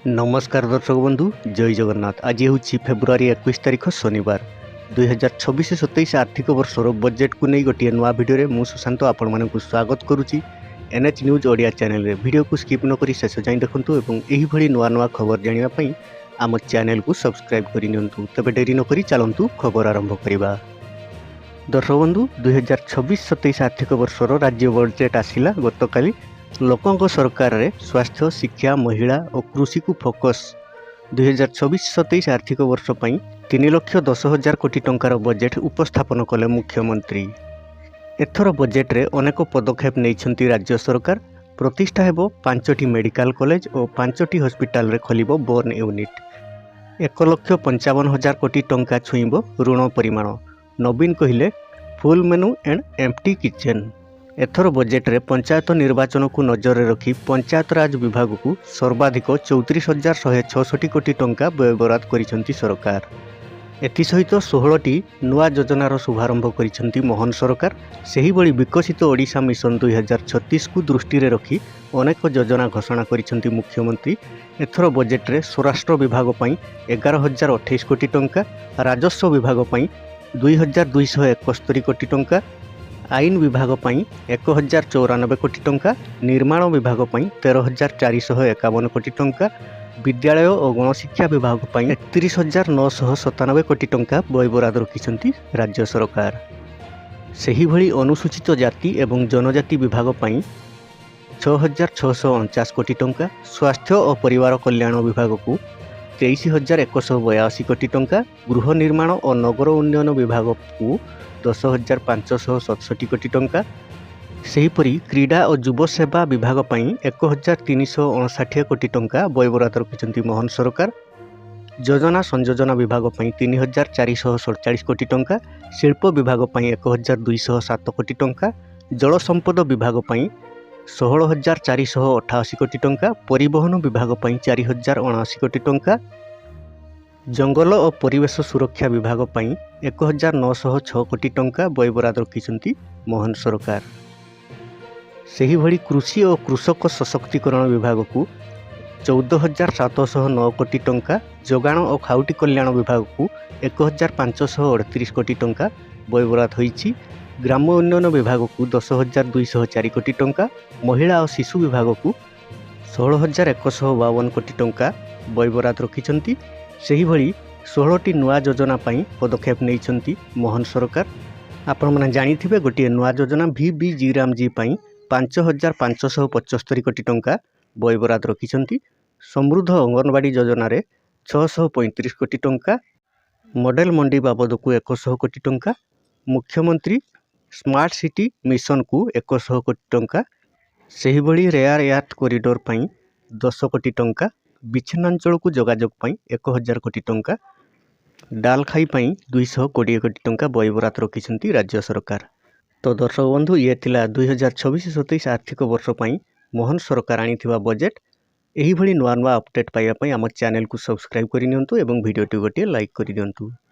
नमस्कार दर्शक बंधु जय जगन्नाथ। आज हूँ फेब्रुआरी 21 तारिख शनिवार 2026-27 आर्थिक वर्षर बजेट को नहीं गोटे नुआ भिडियो मु सुशांत आपण मानक स्वागत करुच्ची एनएच न्यूज ओडिया चैनल रे। वीडियो को स्किप न करी शेष जाए देखंतु एवं एही भली नुआ नुआ खबर जानिबा पई आम चैनल को सब्सक्राइब करि नियंतु। तबे डेरी न करी चलंतु खबर आरंभ करिबा। दर्शक बंधु 2026-27 आर्थिक वर्षर राज्य बजेट आसिला गतकाली। लोकों सरकार रे स्वास्थ्य, शिक्षा, महिला और कृषि को फोकस 2026-27 आर्थिक वर्ष पर 3,10,000 कोटी टंकार बजेट उपस्थापन कले मुख्यमंत्री। एथर बजेट रे अनेक पदक्षेप नहीं राज्य सरकार। प्रतिष्ठा हेबो 5टी मेडिकल कॉलेज और 5टी हॉस्पिटल रे खोलिबो बोर्न यूनिट। 1,55,000 कोटी टंका छुईबो ऋण परिमाण। नवीन कहिले full menu and empty kitchen. एथर बजेट रे पंचायत निर्वाचन को नजर रखी पंचायत राज विभाग को सर्वाधिक 34,166 कोटी टंका व्ययबराद करिसेंती सरकार। एथि सहित 16टी नुआ योजनार शुभारंभ करिसेंती मोहन सरकार। सेही बड़ी विकसित ओडिशा मिशन 2036 को दृष्टि रे रखी अनेक योजना घोषणा करिसेंती मुख्यमंत्री। एथर बजेट रे स्वराष्ट्र विभाग पई 11,028 कोटी टंका, राजस्व विभाग पई 2,271 कोटी टंका, आईन विभाग पई 1,094 कोटी टंका, निर्माण विभाग पई 13,451 कोटी टंका, विद्यालय और गणशिक्षा विभाग पई 31,997 कोटी टंका व्ययबराद रखिसंती राज्य सरकार। सेही भली अनुसूचित जाति एवं जनजाति विभाग पई 6,649 कोटी टंका, स्वास्थ्य और परिवार कल्याण विभाग को 23,182 कोटी टंका, गृह निर्माण और नगर उन्नयन विभाग को 10,567 कोटी टंका। सेहीपरि क्रीड़ा और युव सेवा विभाग पई 1,359 कोटी टंका व्ययबराद रखिसंती मोहन सरकार। योजना संयोजना विभाग पई 3,447 कोटी टंका, शिल्प विभाग पई 1,207 कोटी टंका, जल संपद विभाग पई 16,488 कोटी टंका, परिवहन विभाग पई 4,079 कोटी टंका, जंगल और परिवेश सुरक्षा विभाग पई 1,906 कोटी टंका व्ययबराद रखिसंती मोहन सरकार। सेही भली कृषि और कृषक सशक्तिकरण विभाग को 14,709 कोटी टंका, जोगाण और खाउटी कल्याण विभाग को 1,538 कोटी टंका व्ययबराद होईछि। ग्राम उन्नयन विभाग को 10,204 कोटी टंका, महिला और शिशु विभाग को 16,152 कोटी टंका व्ययबराद रखिसंती। सेही भली 16टी नुआ योजना पई पदक्षेप नैछंती मोहन सरकार। आपण माने जानिथिबे गोटे नुआ योजना VBG रामजी पई 5,575 कोटी टंका व्ययबराद रखिसंती। समृद्ध अंगनवाड़ी योजना रे 635 कोटी टंका, मॉडल मंडी बाबद को 100 कोटी टंका, मुख्यमंत्री स्मार्ट सिटी मिशन को 100 कोटी टंका। सेही भली रेयर यार्थ कॉरिडोर पई 10 कोटी टंका, विच्छिन्नांचल को जोगाजोग पई 1,000 कोटी टंका, डालखाई पई 220 कोटी टंका व्ययबराद रखिसंती राज्य सरकार। तो दर्शक बंधु ये थिला 2026-27 आर्थिक वर्ष पई मोहन सरकार आनिथिबा बजेट। एही भली नुआ नुआ अपडेट पाइबा पई आम चैनल को सब्सक्राइब करि नियंतु एवं वीडियो टी गोटे लाइक करि दियंतु।